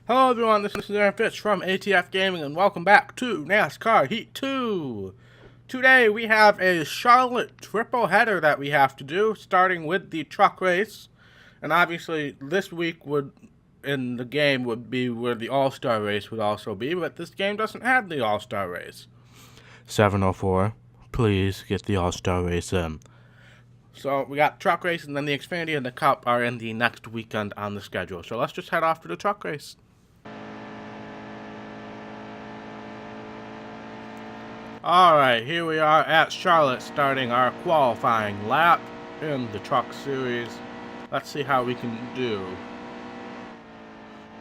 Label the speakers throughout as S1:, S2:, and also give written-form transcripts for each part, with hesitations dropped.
S1: Hello everyone, this is Aaron Fitch from ATF Gaming and welcome back to NASCAR Heat 2. Today we have a Charlotte triple header that we have to do, starting with the truck race. And obviously this week in the game would be where the All-Star race would also be, but this game doesn't have the All-Star race. 704, please get the All-Star race in. So we got truck race and then the Xfinity and the Cup are in the next weekend on the schedule. So let's just head off to the truck race. Alright, here we are at Charlotte starting our qualifying lap in the truck series. Let's see how we can do.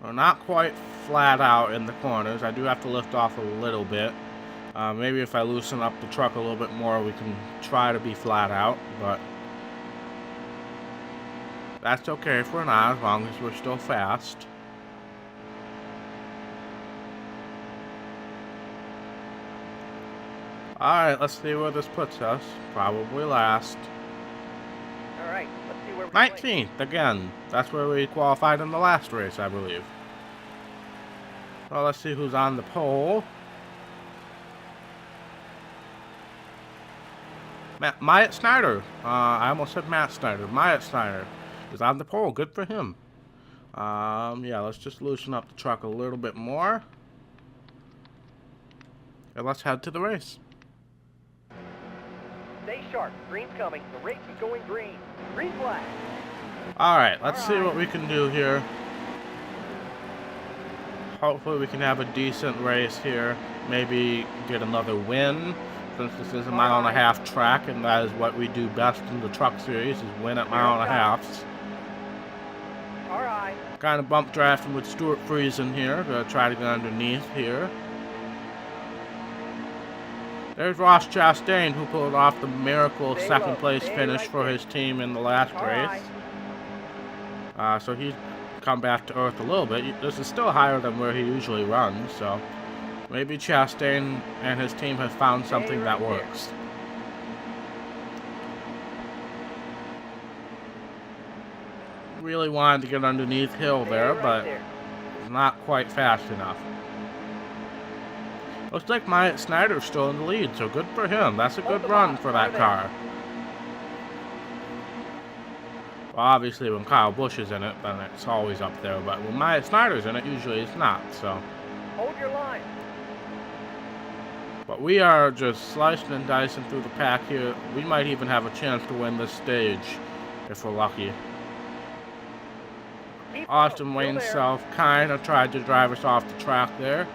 S1: We're not quite flat out in the corners. I do have to lift off a little bit. Maybe if I loosen up the truck a little bit more we can try to be flat out, but that's okay if we're not, as long as we're still fast. Alright, let's see where this puts us. Probably last.
S2: Alright, let's see where we
S1: 19th, again. That's where we qualified in the last race, I believe. Well, let's see who's on the pole. Myatt Snyder. I almost said Matt Snyder. Myatt Snyder is on the pole. Good for him. Yeah, let's just loosen up the truck a little bit more. And let's head to the race.
S2: Stay sharp. Green's coming. The race is going green. Green flag.
S1: Alright, let's see what we can do here. Hopefully we can have a decent race here. Maybe get another win. Since this is a mile-and-a-half track, and that is what we do best in the truck series, is win at mile-and-a-halves.
S2: Alright.
S1: Kind of bump drafting with Stuart Friesen here. Gonna try to get underneath here. There's Ross Chastain, who pulled off the miracle second-place finish for his team in the last race. So he's come back to earth a little bit. This is still higher than where he usually runs, so maybe Chastain and his team have found something that works. Really wanted to get underneath Hill there, but not quite fast enough. Looks like Myatt Snyder's still in the lead, so good for him. That's a good run for that car. Well, obviously when Kyle Busch is in it, then it's always up there, but when Myatt Snyder's in it, usually it's not, so.
S2: Hold your line.
S1: But we are just slicing and dicing through the pack here. We might even have a chance to win this stage if we're lucky. Austin Wayne Self kind of tried to drive us off the track there.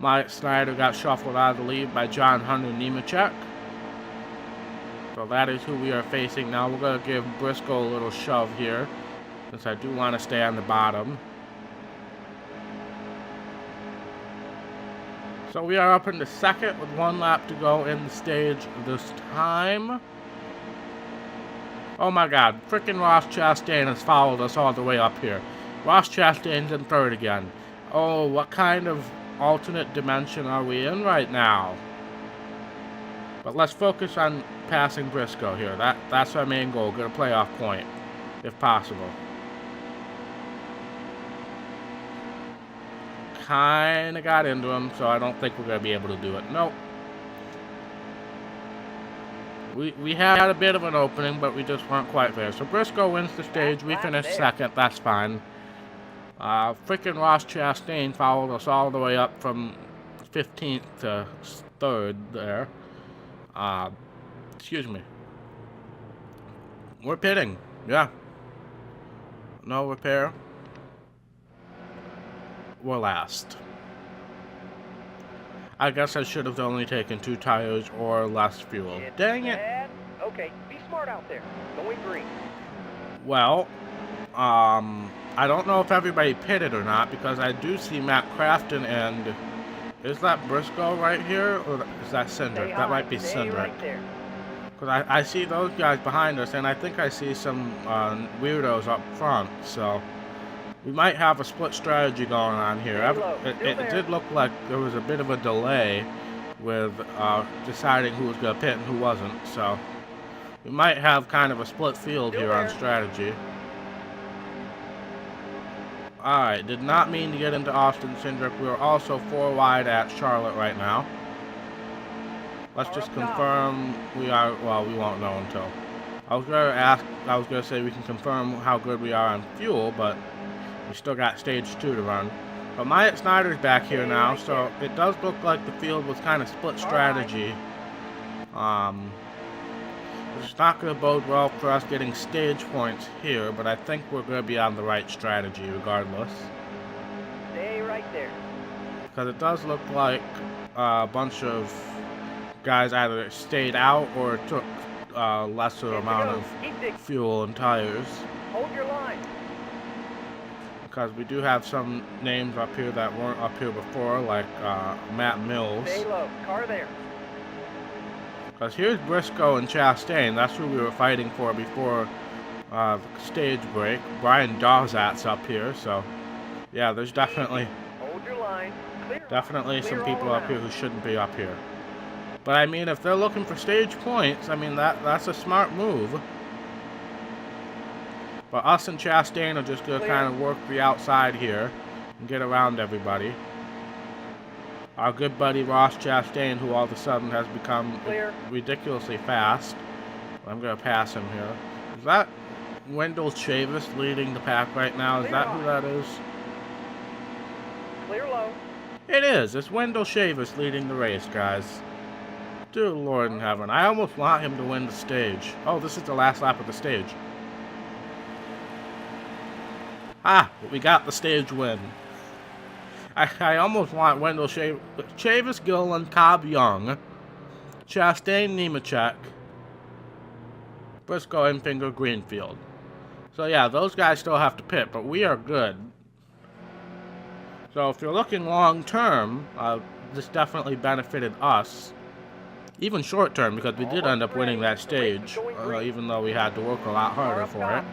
S1: Myatt Snyder got shuffled out of the lead by John Hunter Nemechek. So that is who we are facing now. We're going to give Briscoe a little shove here, since I do want to stay on the bottom. So we are up in the second with one lap to go in the stage this time. Oh my god, freaking Ross Chastain has followed us all the way up here. Ross Chastain's in third again. Oh, what kind of alternate dimension are we in right now? But let's focus on passing Briscoe here. That's our main goal. Get a playoff point, if possible. Kinda got into him, so I don't think we're gonna be able to do it. Nope. We had a bit of an opening, but we just weren't quite there. So Briscoe wins the stage. We finished second. That's fine. Freaking Ross Chastain followed us all the way up from 15th to 3rd there. Excuse me. We're pitting. Yeah. No repair. We're last. I guess I should have only taken 2 tires or less fuel. Dang it.
S2: Okay, be smart out there. Going green.
S1: Well, I don't know if everybody pitted or not, because I do see Matt Crafton and is that Briscoe right here, or is that Cindric? That might be Cindric. Because I see those guys behind us, and I think I see some weirdos up front, so we might have a split strategy going on here. It did look like there was a bit of a delay with deciding who was going to pit and who wasn't, so we might have kind of a split field here on strategy. Alright, did not mean to get into Austin Cindric. We are also 4 wide at Charlotte right now. Let's just confirm we are, well, we won't know until. I was gonna say we can confirm how good we are on fuel, but we still got stage 2 to run. But Myatt Snyder's back here now, so it does look like the field was kind of split strategy. It's not going to bode well for us getting stage points here, but I think we're going to be on the right strategy regardless.
S2: Stay right there.
S1: Because it does look like a bunch of guys either stayed out or took a lesser amount of fuel and tires.
S2: Hold your line.
S1: Because we do have some names up here that weren't up here before, like Matt Mills.
S2: Stay low. Car there.
S1: Because here's Briscoe and Chastain. That's who we were fighting for before the stage break. Brian Dawsat's up here, so yeah, there's definitely
S2: Hold your line. Clear.
S1: Definitely
S2: Clear
S1: some people
S2: all
S1: up here
S2: around.
S1: who shouldn't be up here. But I mean, if they're looking for stage points, I mean that's a smart move. But us and Chastain are just gonna kind of work the outside here and get around everybody. Our good buddy Ross Chastain, who all of a sudden has become ridiculously fast. I'm gonna pass him here. Is that Wendell Chavis leading the pack right now? Is that who that is?
S2: Clear low.
S1: It is. It's Wendell Chavis leading the race, guys. Dear Lord in heaven. I almost want him to win the stage. Oh, this is the last lap of the stage. Ah, but we got the stage win. I almost want Wendell Chavis, Gillen, Cobb Young, Chastain, Nemechek, Briscoe, and Finger Greenfield. So yeah, those guys still have to pit, but we are good. So if you're looking long term, this definitely benefited us. Even short term, because we did end up winning that stage, even though we had to work a lot harder for it.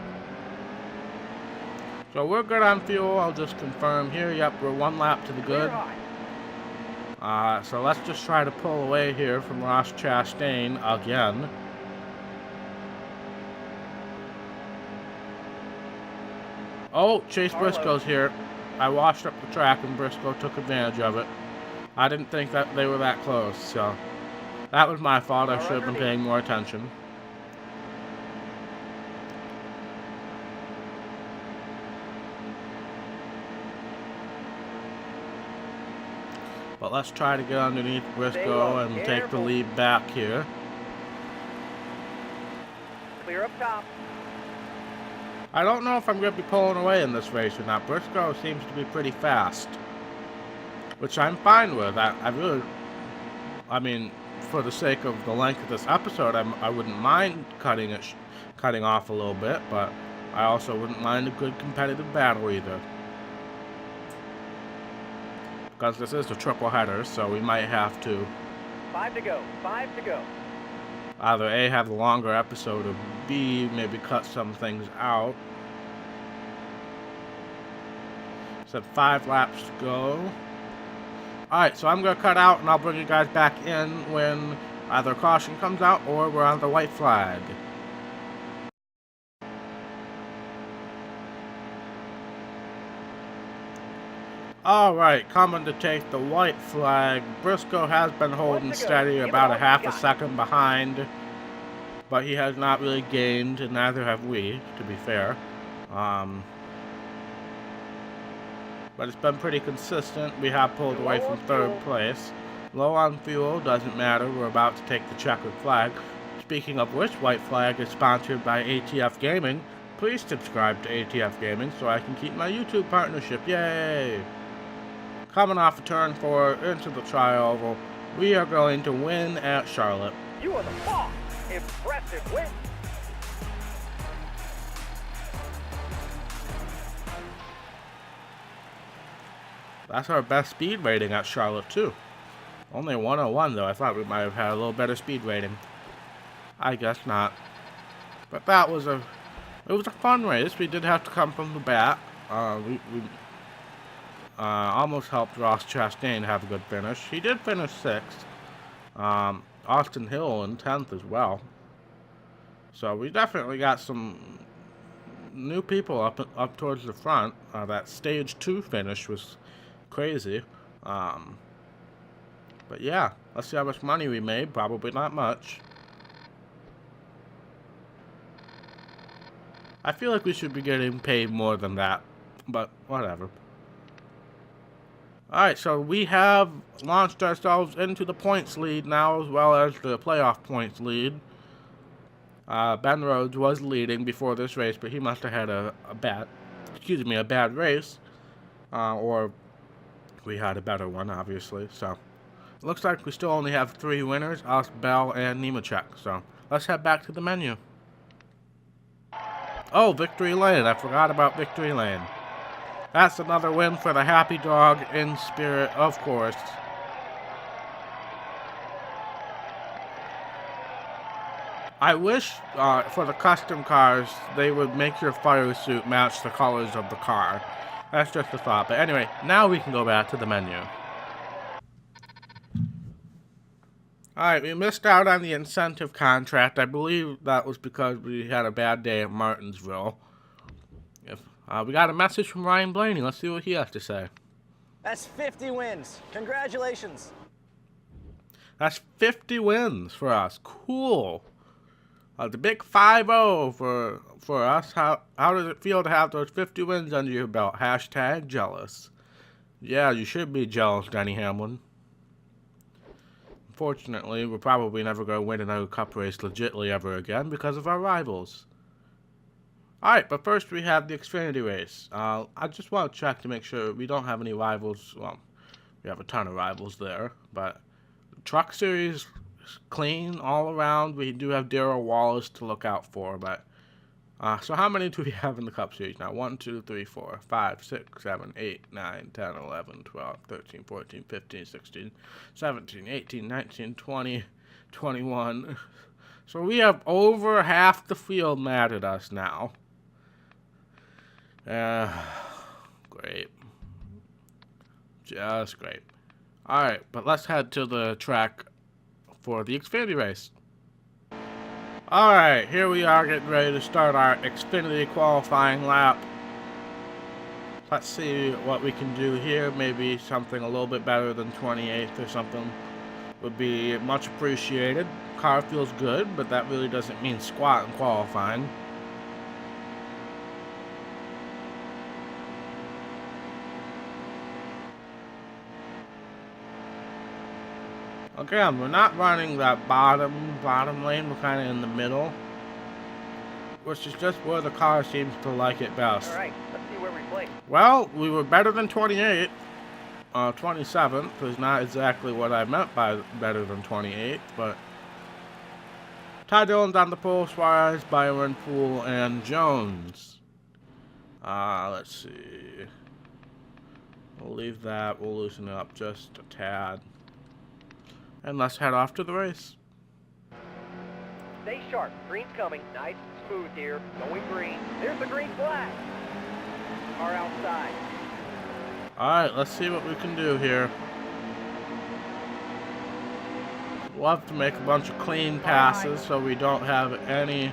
S1: So we're good on fuel. I'll just confirm here. Yep, we're 1 lap to the good. So let's just try to pull away here from Ross Chastain again. Oh, Chase Briscoe's here. I washed up the track and Briscoe took advantage of it. I didn't think that they were that close, so that was my fault. I should have been paying more attention. But let's try to get underneath Briscoe and take the lead back here.
S2: Clear up top.
S1: I don't know if I'm going to be pulling away in this race or not. Briscoe seems to be pretty fast, which I'm fine with. I mean, for the sake of the length of this episode, I wouldn't mind cutting off a little bit, but I also wouldn't mind a good competitive battle either. Because this is a triple header, so we might have to
S2: 5 to go. 5 to go.
S1: either A, have the longer episode, or B, maybe cut some things out. Said 5 laps to go. Alright, so I'm going to cut out and I'll bring you guys back in when either caution comes out or we're on the white flag. Alright, coming to take the white flag. Briscoe has been holding steady, about a half a second behind, but he has not really gained, and neither have we, to be fair. But it's been pretty consistent. We have pulled away from 3rd place. Low on fuel, doesn't matter. We're about to take the checkered flag. Speaking of which, white flag is sponsored by ATF Gaming. Please subscribe to ATF Gaming so I can keep my YouTube partnership. Yay! Coming off of turn 4 into the tri-oval, we are going to win at Charlotte.
S2: You are the boss. Impressive win.
S1: That's our best speed rating at Charlotte too. Only 101 though. I thought we might have had a little better speed rating. I guess not. But it was a fun race. We did have to come from the back. We almost helped Ross Chastain have a good finish. He did finish 6th. Austin Hill in 10th as well. So we definitely got some new people up towards the front. That stage 2 finish was crazy. But yeah, let's see how much money we made. Probably not much. I feel like we should be getting paid more than that, but whatever. Alright, so we have launched ourselves into the points lead now, as well as the playoff points lead. Ben Rhodes was leading before this race, but he must have had a bad race. Or we had a better one, obviously. So, it looks like we still only have 3 winners, us, Bell, and Nemechek. So, let's head back to the menu. Oh, Victory Lane. I forgot about Victory Lane. That's another win for the Happy Dog in spirit, of course. I wish for the custom cars they would make your fire suit match the colors of the car. That's just a thought. But anyway, now we can go back to the menu. Alright, we missed out on the incentive contract. I believe that was because we had a bad day at Martinsville. We got a message from Ryan Blaney. Let's see what he has to say.
S3: That's 50 wins. Congratulations.
S1: That's 50 wins for us. Cool. The big 5-0 for us. How does it feel to have those 50 wins under your belt? Hashtag jealous. Yeah, you should be jealous, Denny Hamlin. Unfortunately, we're probably never going to win another cup race legitly ever again because of our rivals. Alright, but first we have the Xfinity race. I just want to check to make sure we don't have any rivals. Well, we have a ton of rivals there, but the Truck Series is clean all around. We do have Darrell Wallace to look out for, but so how many do we have in the Cup Series now? 1, 2, 3, 4, 5, 6, 7, 8, 9, 10, 11, 12, 13, 14, 15, 16, 17, 18, 19, 20, 21. So we have over half the field mad at us now. Great. Just great. Alright, but let's head to the track for the Xfinity race. Alright, here we are getting ready to start our Xfinity qualifying lap. Let's see what we can do here. Maybe something a little bit better than 28th or something would be much appreciated. Car feels good, but that really doesn't mean squat in qualifying. Again, we're not running that bottom lane. We're kind of in the middle, which is just where the car seems to like it best.
S2: All right, let's see where we place.
S1: Well, we were better than 28. 27th is not exactly what I meant by better than 28, but Ty Dillon's on the pole, Suarez, Byron, Poole, and Jones. Let's see. We'll leave that. We'll loosen it up just a tad. And let's head off to the race.
S2: Stay sharp. Green's coming. Nice and smooth here. Going green. There's the green flag. Car outside.
S1: Alright, let's see what we can do here. Love to make a bunch of clean passes so we don't have any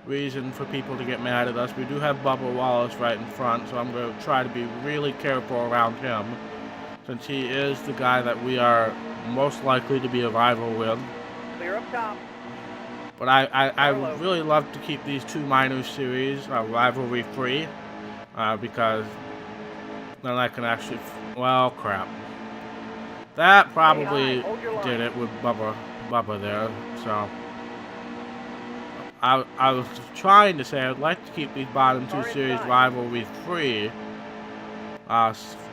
S1: reason for people to get mad at us. We do have Bubba Wallace right in front, so I'm going to try to be really careful around him, since he is the guy that we are most likely to be a rival with.
S2: Clear up top.
S1: But I really love to keep these 2 minor series rivalry free, because then I can actually, well, crap. That probably did it with Bubba there, so. I was trying to say I'd like to keep these bottom 2 series rivalry free,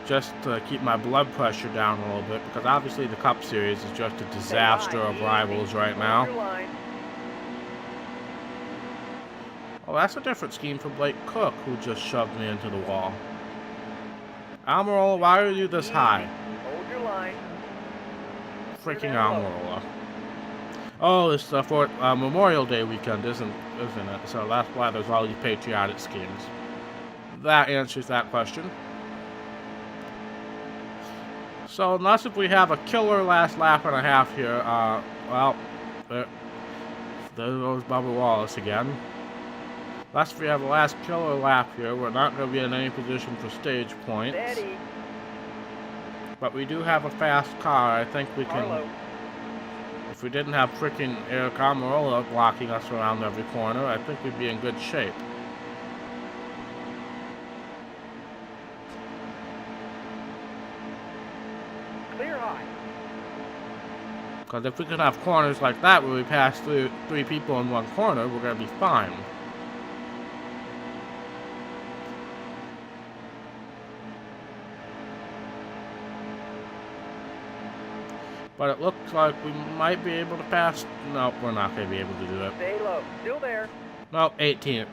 S1: just to keep my blood pressure down a little bit, because obviously the Cup Series is just a disaster of rivals right now. Oh, that's a different scheme from Blake Cook, who just shoved me into the wall. Almirola, why are you this high?
S2: Hold your line.
S1: Freaking Almirola. Oh, it's the Memorial Day weekend, isn't it? So that's why there's all these patriotic schemes. That answers that question. So unless if we have a killer last lap and a half here, well, there goes Bubba Wallace again. Unless we have a last killer lap here, we're not going to be in any position for stage points.
S2: Steady.
S1: But we do have a fast car. I think we can...
S2: Carlo.
S1: If we didn't have freaking Air Camarola blocking us around every corner, I think we'd be in good shape.
S2: Clear high.
S1: Because if we can have corners like that where we pass through 3 people in one corner, we're going to be fine. But it looks like we might be able to pass. Nope, we're not going to be able to do it.
S2: Stay low. Still there.
S1: Nope, 18th.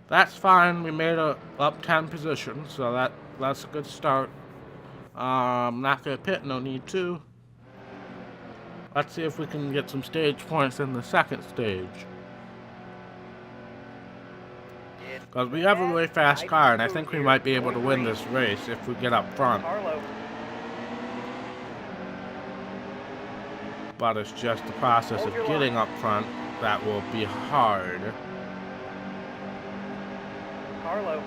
S1: That's fine. We made a up 10 positions, so that's a good start. Not going to pit, no need to. Let's see if we can get some stage points in the second stage. Because we have a really fast car, and I think we might be able to win this race if we get up front.
S2: Carlo.
S1: But it's just the process of getting up front that will be hard.
S2: Carlo.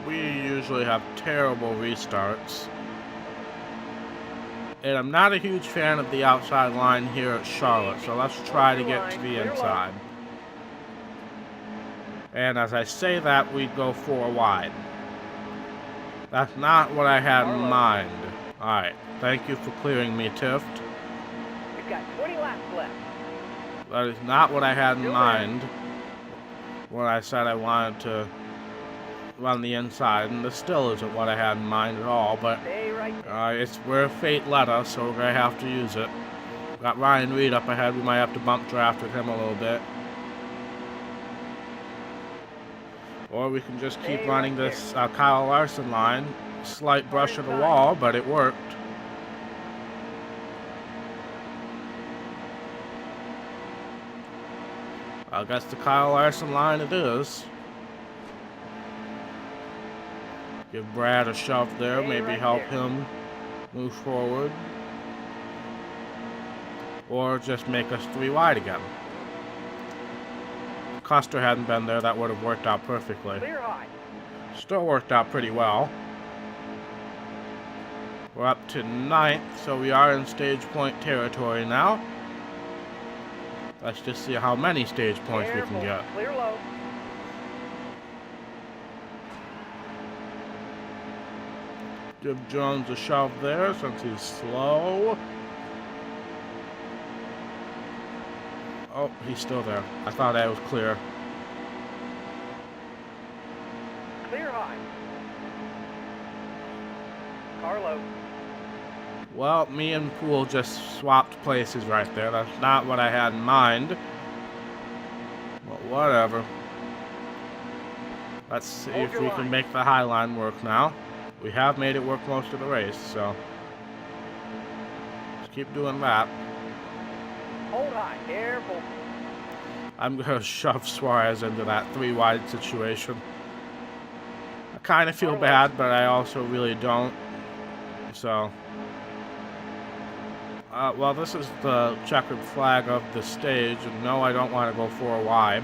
S1: We usually have terrible restarts. And I'm not a huge fan of the outside line here at Charlotte, so let's try to get to the inside. And as I say that, we go 4 wide. That's not what I had in mind. Alright, thank you for clearing me, Tift.
S2: We've got 20 laps left.
S1: That is not what I had in mind when I said I wanted to run the inside, and this still isn't what I had in mind at all, but
S2: Stay right there.
S1: it's where fate led us, so we're going to have to use it. Got Ryan Reed up ahead, we might have to bump draft with him a little bit. Or we can just keep running this Kyle Larson line. Slight brush of the wall, but it worked. I guess the Kyle Larson line it is. Give Brad a shove there, maybe help him move forward. Or just make us 3 wide again. If Custer hadn't been there, that would have worked out perfectly.
S2: Clear high.
S1: Still worked out pretty well. We're up to 9th, so we are in stage point territory now. Let's just see how many stage points we can get.
S2: Clear low.
S1: Give Jones a shove there since he's slow. Oh, he's still there. I thought I was clear.
S2: Clear high. Carlo.
S1: Well, me and Poole just swapped places right there. That's not what I had in mind. But whatever. Let's see if we can make the high line work now. We have made it work most of the race, so let's keep doing that.
S2: Hold high. Careful.
S1: I'm going to shove Suarez into that 3 wide situation. I kind of feel bad, but I also really don't. So, well, this is the checkered flag of the stage, and no, I don't want to go 4 wide.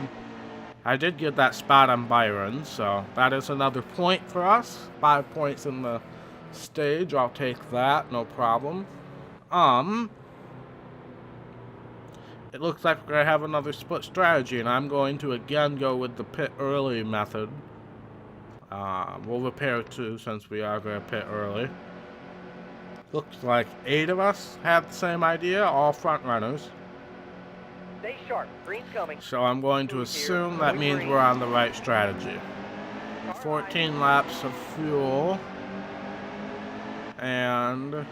S1: I did get that spot on Byron, so that is another point for us. 5 points in the stage, I'll take that, no problem. It looks like we're going to have another split strategy, and I'm going to again go with the pit early method. We'll repair 2 since we are going to pit early. Looks like 8 of us have the same idea, all front runners.
S2: Stay sharp. Green's coming.
S1: So I'm going to assume that means we're on the right strategy. 14 laps of fuel. And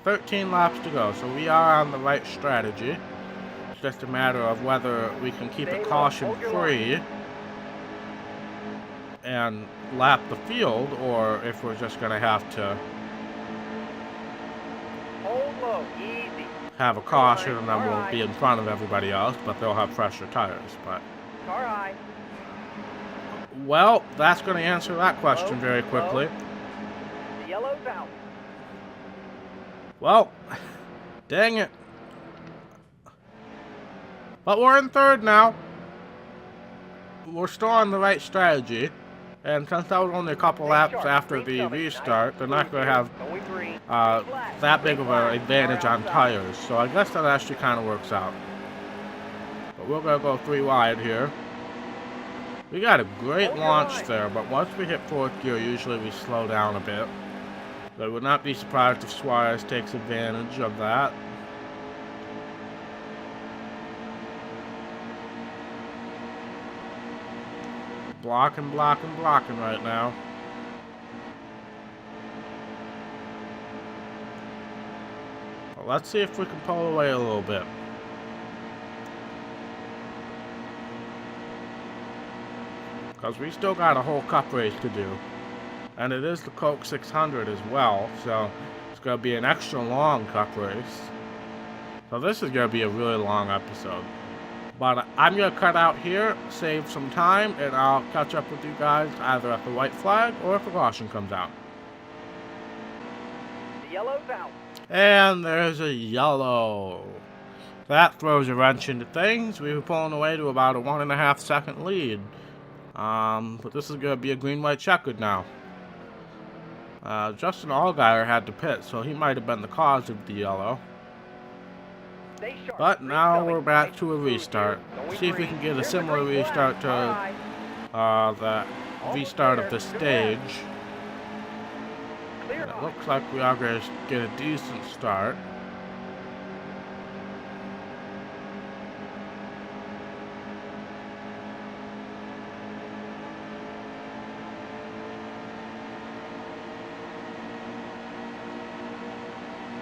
S1: 13 laps to go. So we are on the right strategy. It's just a matter of whether we can keep it caution free and lap the field, or if we're just going to have to
S2: Hold low. Easy.
S1: have a caution, and then we'll be in front of everybody else, but they'll have fresher tires. But
S2: Car high.
S1: well, that's going to answer that question very quickly.
S2: The yellow's out.
S1: Well, dang it. But we're in third now. We're still on the right strategy. And since that was only a couple laps after the restart, they're not going to have that big of an advantage on tires. So I guess that actually kind of works out. But we're going to go 3 wide here. We got a great launch there, but once we hit 4th gear, usually we slow down a bit. But I would not be surprised if Suarez takes advantage of that. Blocking right now. Well, let's see if we can pull away a little bit. Because we still got a whole cup race to do. And it is the Coke 600 as well, so it's going to be an extra long cup race. So this is going to be a really long episode. But I'm going to cut out here, save some time, and I'll catch up with you guys either at the white flag or if a caution comes out.
S2: The yellow's out.
S1: And there's a yellow. That throws a wrench into things. We were pulling away to about a 1.5 second lead. But this is going to be a green-white checkered now. Justin Allgaier had to pit, so he might have been the cause of the yellow. But now we're back to a restart. See if we can get a similar restart to the restart of the stage. It looks like we are going to get a decent start.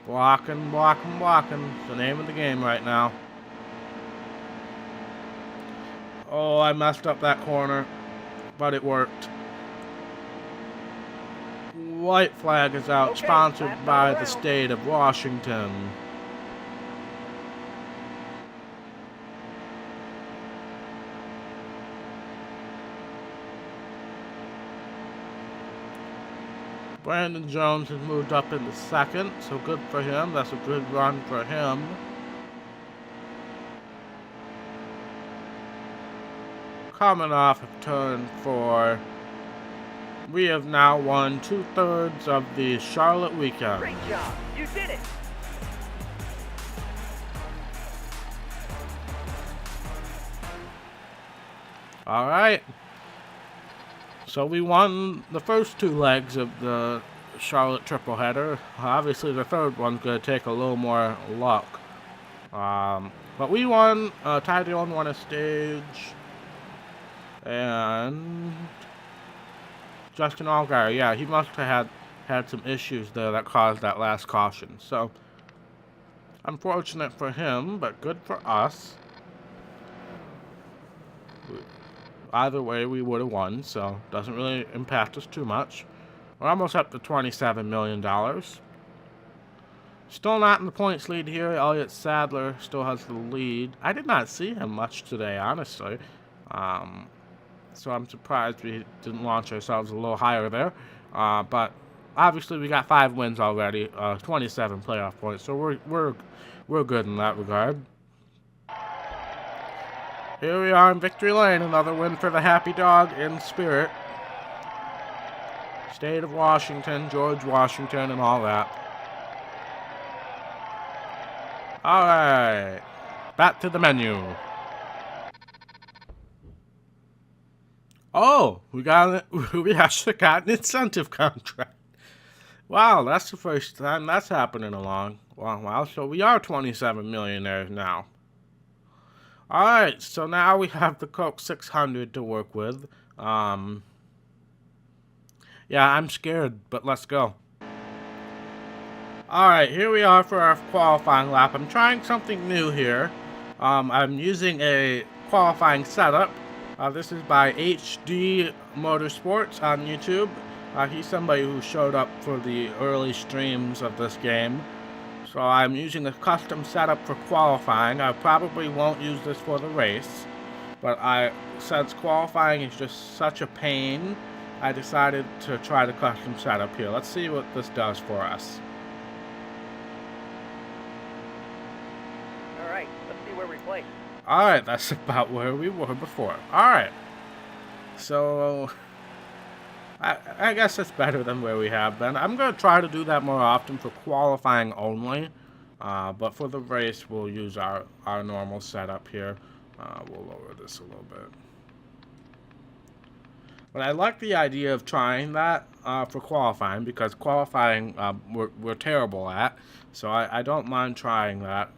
S1: Blocking. It's the name of the game right now. Oh, I messed up that corner, but it worked. White flag is out, sponsored by the state of Washington. Brandon Jones has moved up into 2nd, so good for him. That's a good run for him. Coming off of turn 4, we have now won 2/3 of the Charlotte weekend.
S2: Great job. You did it.
S1: All right. So we won the first 2 legs of the Charlotte triple header. Obviously, the third one's going to take a little more luck. But we won. Ty Dillon won a stage. And Justin Allgaier, yeah, he must have had some issues there that caused that last caution. So, unfortunate for him, but good for us. Either way, we would have won, so doesn't really impact us too much. We're almost up to $27 million. Still not in the points lead here. Elliott Sadler still has the lead. I did not see him much today, honestly. So I'm surprised we didn't launch ourselves a little higher there. But obviously we got 5 wins already, 27 playoff points, so we're good in that regard. Here we are in victory lane, another win for the happy dog in spirit. State of Washington, George Washington, and all that. Alright, back to the menu. Oh, we actually got an incentive contract. Wow, that's the first time that's happening along. Wow, so we are 27 millionaires now. Alright, so now we have the Coke 600 to work with. Yeah, I'm scared, but let's go. Alright, here we are for our qualifying lap. I'm trying something new here. I'm using a qualifying setup. This is by HD Motorsports on YouTube. He's somebody who showed up for the early streams of this game. So I'm using a custom setup for qualifying. I probably won't use this for the race, but since qualifying is just such a pain, I decided to try the custom setup here. Let's see what this does for us.
S2: All right, let's see where we play.
S1: Alright, that's about where we were before. Alright. So, I guess that's better than where we have been. I'm going to try to do that more often for qualifying only. But for the race, we'll use our normal setup here. We'll lower this a little bit. But I like the idea of trying that for qualifying, because qualifying we're terrible at. So I don't mind trying that.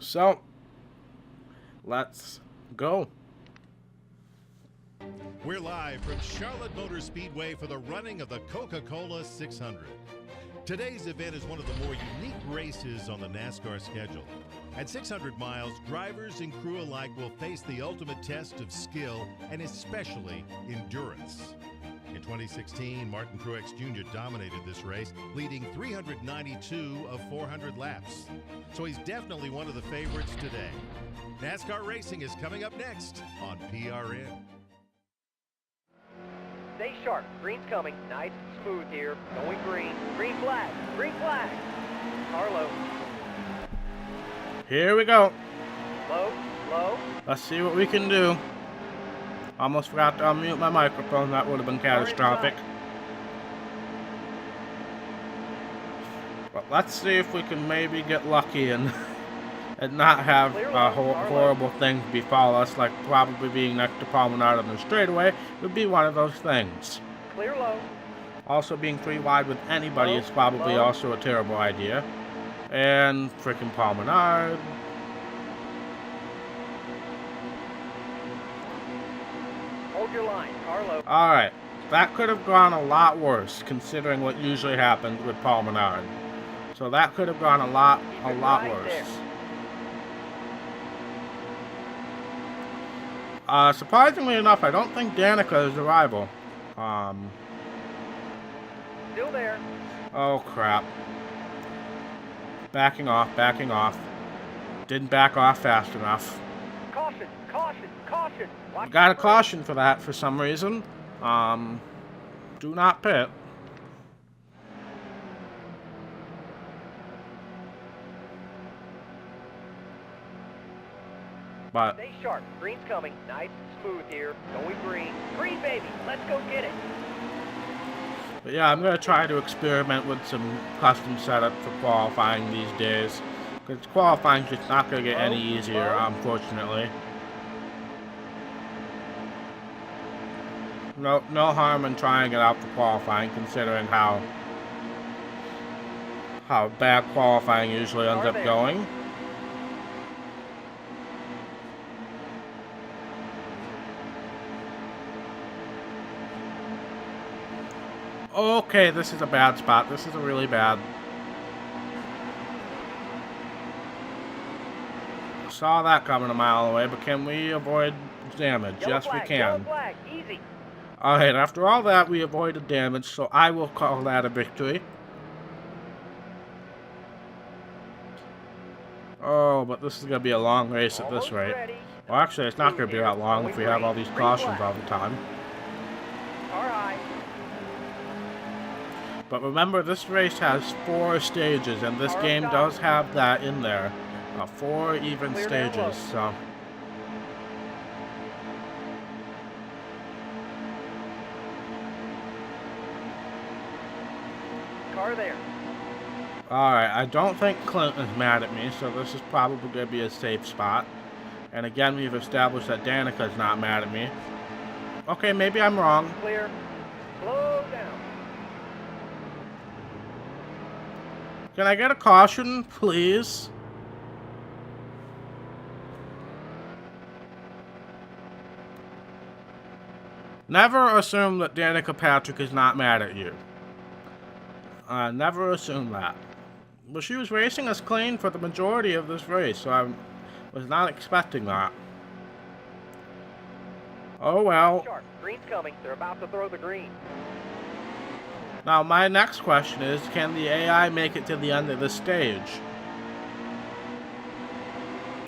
S1: So, let's go.
S4: We're live from Charlotte Motor Speedway for the running of the Coca-Cola 600. Today's event is one of the more unique races on the NASCAR schedule. At 600 miles, drivers and crew alike will face the ultimate test of skill and especially endurance. In 2016, Martin Truex Jr. dominated this race, leading 392 of 400 laps. So he's definitely one of the favorites today. NASCAR racing is coming up next on PRN.
S2: Stay sharp. Green's coming. Nice and smooth here. Going green. Green flag. Green flag. Carlo.
S1: Here we go.
S2: Low. Low.
S1: Let's see what we can do. Almost forgot to unmute my microphone. That would have been catastrophic. But let's see if we can maybe get lucky and not have horrible things befall us, like probably being next to Promenade on the straightaway would be one of those things.
S2: Clear low.
S1: Also, being 3 wide with anybody is probably also a terrible idea. And freaking Promenade.
S2: Hold your line. Carlo.
S1: Alright, that could have gone a lot worse, considering what usually happens with Promenade. So that could have gone a lot worse. Surprisingly enough, I don't think Danica is a rival.
S2: Still there.
S1: Oh crap. Backing off, backing off. Didn't back off fast enough.
S2: Caution, caution, caution. Watch
S1: Got a caution for that for some reason. Do not pit. But
S2: stay sharp. Green's coming. Nice and smooth here. Going green. Green, baby. Let's go get it.
S1: But yeah, I'm going to try to experiment with some custom setup for qualifying these days. Because qualifying is just not going to get any easier, unfortunately. No harm in trying it out for qualifying, considering how bad qualifying usually ends up going. Okay, this is a bad spot. This is a really bad. Saw that coming a mile away, but can we avoid damage? Yes, we can.
S2: Yellow flag. Easy.
S1: Alright, after all that, we avoided damage, so I will call that a victory. Oh, but this is going to be a long race at this rate. Well, actually, it's not going to be that long if we have all these cautions all the time.
S2: Alright.
S1: But remember, this race has 4 stages, and this game does have that in there. 4 even stages, so...
S2: Car there.
S1: Alright, I don't think Clinton's mad at me, so this is probably going to be a safe spot. And again, we've established that Danica's not mad at me. Okay, maybe I'm wrong.
S2: Clear. Slow down.
S1: Can I get a caution, please? Never assume that Danica Patrick is not mad at you. Never assume that. But she was racing us clean for the majority of this race, so I was not expecting that. Oh well.
S2: Sharp. Green's coming. They're about to throw the green.
S1: Now, my next question is, can the AI make it to the end of this stage?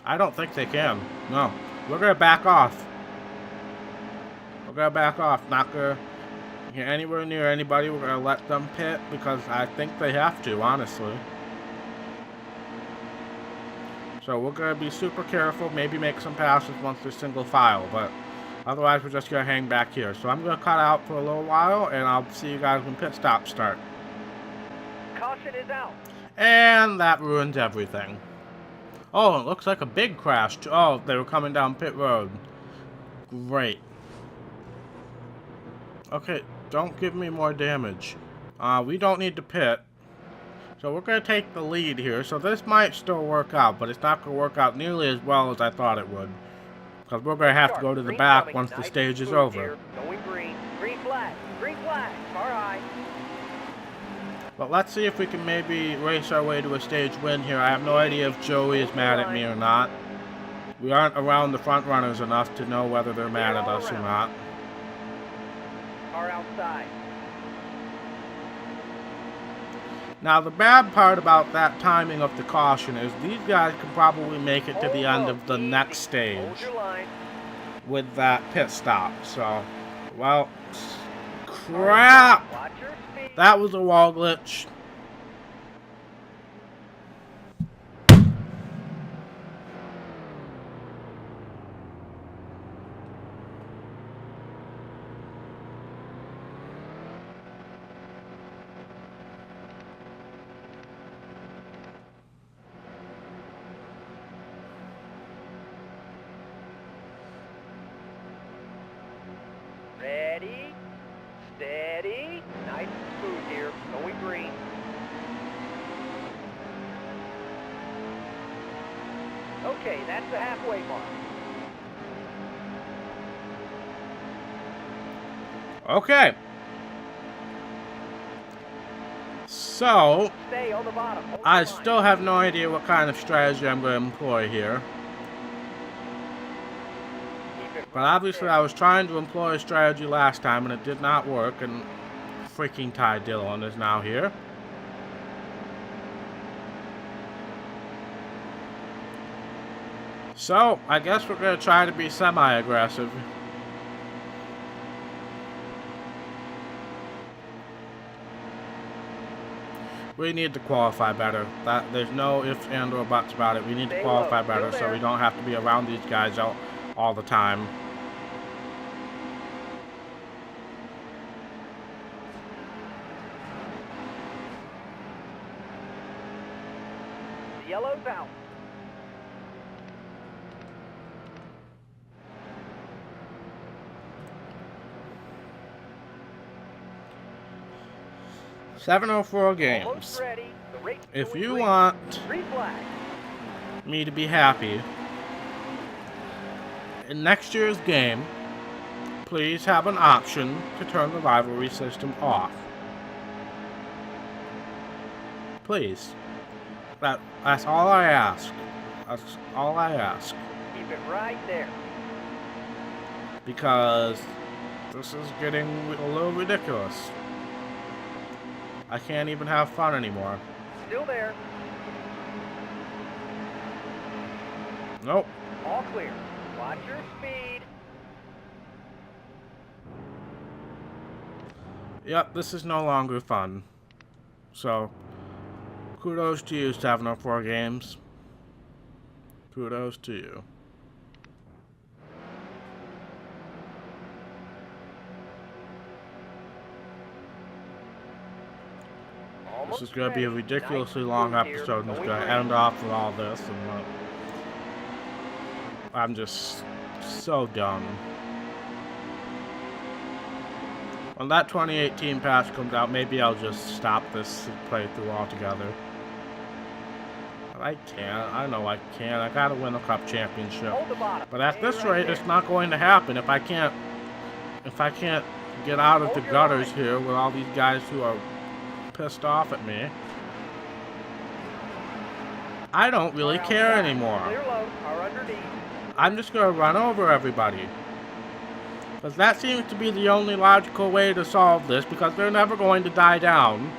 S1: I don't think they can. No. We're going to back off. We're going to back off. Not going to anywhere near anybody, we're going to let them pit because I think they have to, honestly. So we're going to be super careful, maybe make some passes once they're single file, but otherwise we're just going to hang back here. So I'm going to cut out for a little while, and I'll see you guys when pit stops start.
S2: Caution is out.
S1: And that ruins everything. Oh, it looks like a big crash. Oh, they were coming down pit road. Great. Okay, don't give me more damage. We don't need to pit. So we're going to take the lead here. So this might still work out, but it's not going to work out nearly as well as I thought it would. Because we're going to have to go to the back once the stage is over.
S2: Going green. Green flag. Green flag. Car high.
S1: But let's see if we can maybe race our way to a stage win here. I have no idea if Joey is mad at me or not. We aren't around the front runners enough to know whether they're mad at us or not.
S2: Car outside.
S1: Now, the bad part about that timing of the caution is these guys can probably make it to the end of the next stage with that pit stop. So, well, crap! That was a wall glitch.
S2: Ready, steady, nice and smooth here, going green. Okay, that's the halfway mark.
S1: Okay. So,
S2: Stay on the bottom. Hold
S1: I
S2: the line.
S1: still have no idea what kind of strategy I'm going to employ here.
S2: Keep it
S1: But obviously I was trying to employ a strategy last time and it did not work, and freaking Ty Dillon is now here. So, I guess we're going to try to be semi-aggressive. We need to qualify better. There's no ifs and or buts about it. We need to qualify better so we don't have to be around these guys all the time.
S2: The yellow's out.
S1: .704 games.
S2: Almost ready. The race is
S1: If
S2: going
S1: you
S2: green.
S1: want
S2: Green flag.
S1: me to be happy in next year's game, please have an option to turn the rivalry system off. Please. That's all I ask. That's all I ask.
S2: Keep it right there.
S1: Because this is getting a little ridiculous. I can't even have fun anymore.
S2: Still there.
S1: Nope.
S2: All clear. Watch your speed.
S1: Yep, this is no longer fun. So, kudos to you, 704 Games. Kudos to you. This is going to be a ridiculously long episode, and it's going to end off with all this, and I'm just so done. When that 2018 patch comes out, maybe I'll just stop this playthrough altogether. I can't. I know I can. I gotta win a cup championship. But at this rate, it's not going to happen if I can't get out of the gutters here with all these guys who are pissed off at me. I don't really care anymore.
S2: Clear low. Car underneath.
S1: I'm just gonna run over everybody. Because that seems to be the only logical way to solve this, because they're never going to die down.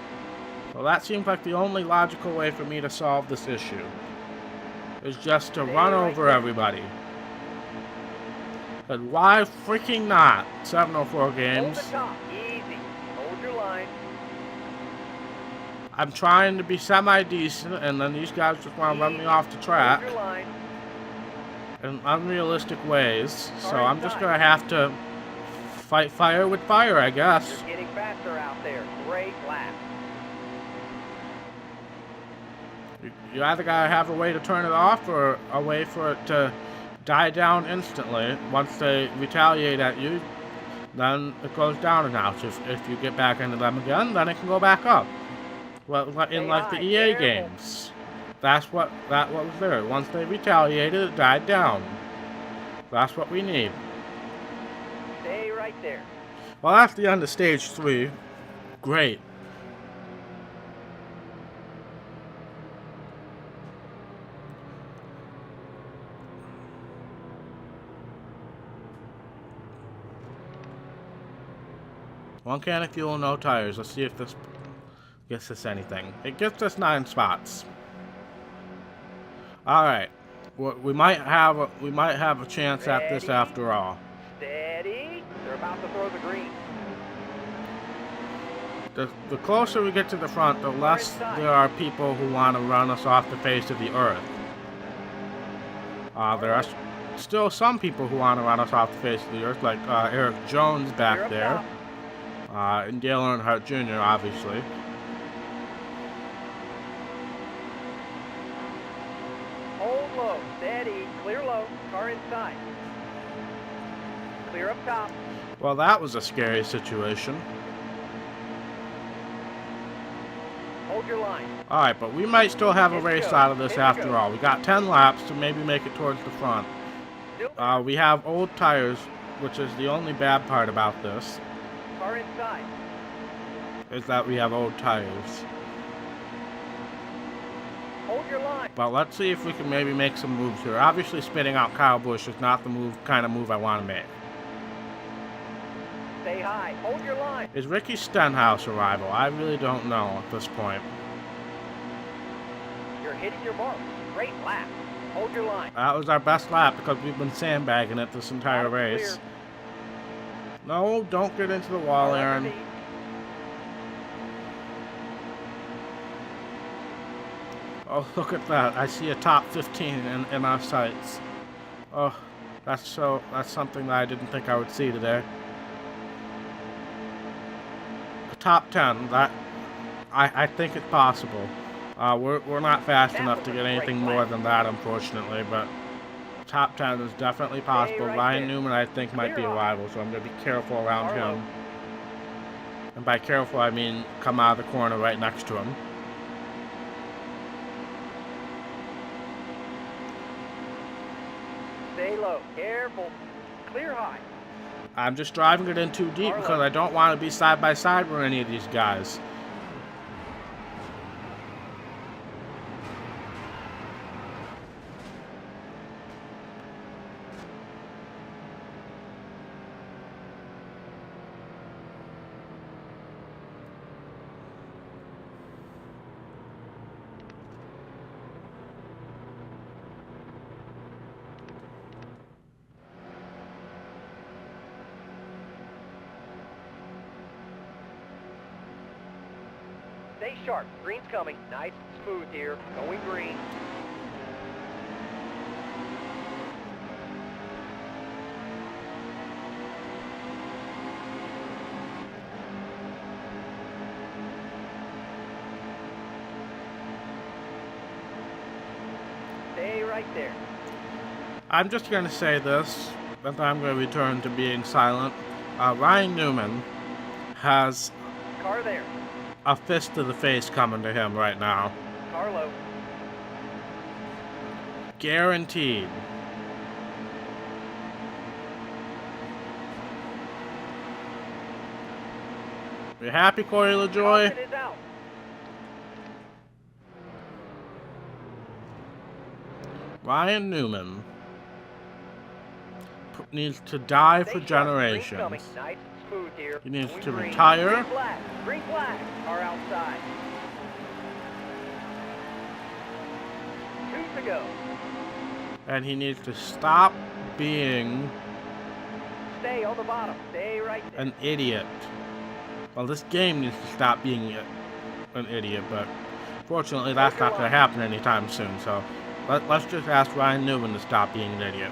S1: So that seems like the only logical way for me to solve this issue. Is just to run over everybody. And why freaking not? 704 Games.
S2: Hold the top. Easy.
S1: I'm trying to be semi-decent, and then these guys just want to run me off the track
S2: Hold your line.
S1: in unrealistic ways. So I'm just going to have to fight fire with fire, I guess.
S2: You're getting faster out there. Great lap.
S1: You either gotta have a way to turn it off or a way for it to die down instantly. Once they retaliate at you, then it goes down a notch. If you get back into them again, then it can go back up. Well, in like the EA games, that was there. Once they retaliated, it died down. That's what we need.
S2: Stay right there.
S1: Well, that's the end of stage 3. Great. One can of fuel, no tires. Let's see if this gets us anything. It gets us 9 spots. All right. Well, we might have a chance at this after all.
S2: Steady. They're about to throw the green.
S1: The closer we get to the front, the less there are people who want to run us off the face of the earth. There are still some people who want to run us off the face of the earth, like Eric Jones back there. And Dale Earnhardt Jr., obviously.
S2: Hold low. Steady. Clear low. Car inside. Clear up top.
S1: Well, that was a scary situation.
S2: Hold your line.
S1: Alright, but we might still have a race out of this after all. We got 10 laps to maybe make it towards the front. We have old tires, which is the only bad part about this.
S2: Car inside.
S1: Is that we have old tires.
S2: Hold your line.
S1: But let's see if we can maybe make some moves here. Obviously, spinning out Kyle Busch is not the kind of move I want to make.
S2: Stay high. Hold your line.
S1: Is Ricky Stenhouse a rival? I really don't know at this point.
S2: You're hitting your mark. Great lap. Hold your line.
S1: That was our best lap because we've been sandbagging it this entire race. No, don't get into the wall, Aaron. Oh, look at that. I see a top 15 in our sights. Oh, that's something that I didn't think I would see today. A top 10, that I think it's possible. We're not fast enough to get anything more than that, unfortunately, but top 10 is definitely possible. Ryan Newman, I think, might be a rival, so I'm going to be careful around him. And by careful, I mean come out of the corner right next to him.
S2: Stay low. Careful. Clear high.
S1: I'm just driving it in too deep because I don't want to be side by side with any of these guys.
S2: Stay sharp. Green's coming. Nice and smooth here. Going green. Stay right there.
S1: I'm just going to say this, but I'm going to return to being silent. Ryan Newman has
S2: Car there.
S1: a fist to the face coming to him right now.
S2: Car low.
S1: Guaranteed. You happy, Corey LaJoy?
S2: Caution is out.
S1: Ryan Newman needs to die for
S2: Stay sharp. Green's
S1: generations.
S2: coming. Nice and smooth here.
S1: He needs
S2: Going
S1: to
S2: green.
S1: retire.
S2: Green flag. Green flag. Car outside. 2 to go.
S1: And he needs to stop being
S2: Stay on the bottom. Stay right there.
S1: an idiot. Well, this game needs to stop being an idiot, but fortunately that's not going to happen anytime soon, so let's just ask Ryan Newman to stop being an idiot.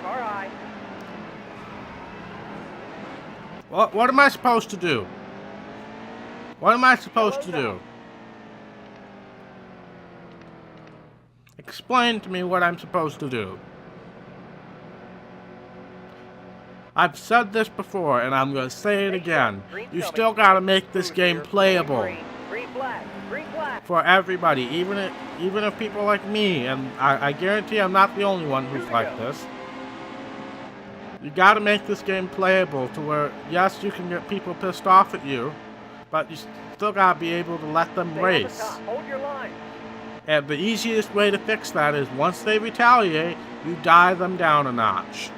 S2: Car high.
S1: What am I supposed to do? What am I supposed to do? Explain to me what I'm supposed to do. I've said this before, and I'm going to say it again. You still got to make this game playable
S2: Green flag. Green flag.
S1: for everybody, even if people like me, and I guarantee I'm not the only one who's like this. You got to make this game playable to where, yes, you can get people pissed off at you, but you still got to be able to let them race.
S2: Hold your line.
S1: And the easiest way to fix that is once they retaliate, you dial them down a notch.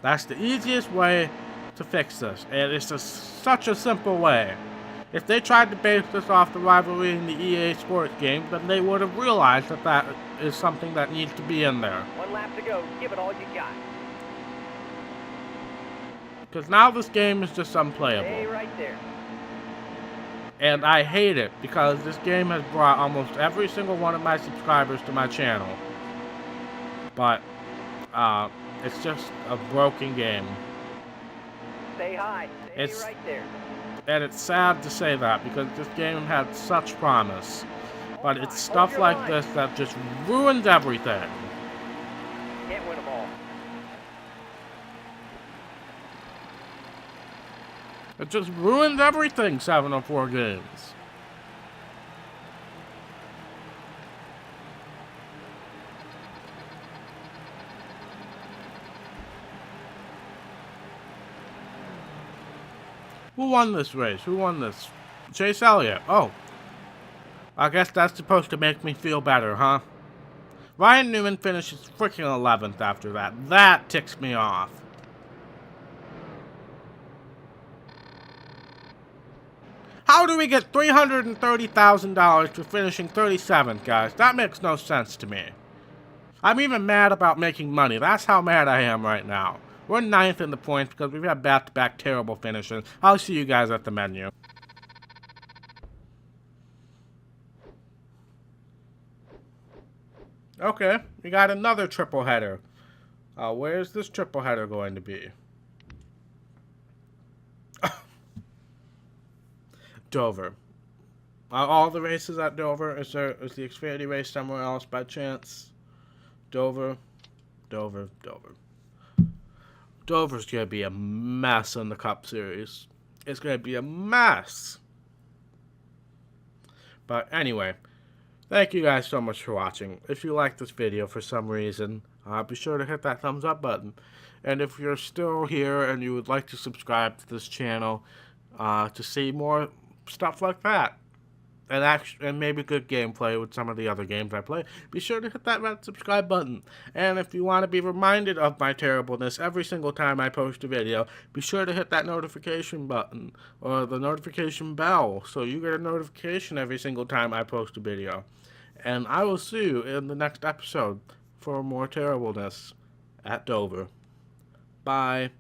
S1: That's the easiest way to fix this, and it's such a simple way. If they tried to base this off the rivalry in the EA Sports game, then they would have realized that that is something that needs to be in there.
S2: 1 lap to go. Give it all you got.
S1: Because now this game is just
S2: Stay
S1: unplayable.
S2: right there.
S1: And I hate it, because this game has brought almost every single one of my subscribers to my channel. But, it's just a broken game.
S2: Stay high. Stay
S1: It's-
S2: right there.
S1: And it's sad to say that, because this game had such promise. But it's
S2: Hold
S1: stuff
S2: your
S1: like
S2: line.
S1: this that just ruins everything.
S2: Can't win them all.
S1: It just ruins everything, 704 games. Who won this race? Who won this? Chase Elliott. Oh. I guess that's supposed to make me feel better, huh? Ryan Newman finishes freaking 11th after that. That ticks me off. How do we get $330,000 for finishing 37th, guys? That makes no sense to me. I'm even mad about making money. That's how mad I am right now. We're 9th in the points because we've had back-to-back terrible finishes. I'll see you guys at the menu. Okay, we got another triple header. Where's this triple header going to be? Dover. Are all the races at Dover? Is the Xfinity race somewhere else by chance? Dover. Dover's gonna be a mess in the Cup Series. It's gonna be a mess. But anyway, thank you guys so much for watching. If you liked this video for some reason, be sure to hit that thumbs up button. And if you're still here and you would like to subscribe to this channel to see more stuff like that, and maybe good gameplay with some of the other games I play, be sure to hit that red subscribe button. And if you want to be reminded of my terribleness every single time I post a video, be sure to hit that notification button or the notification bell so you get a notification every single time I post a video. And I will see you in the next episode for more terribleness at Dover. Bye.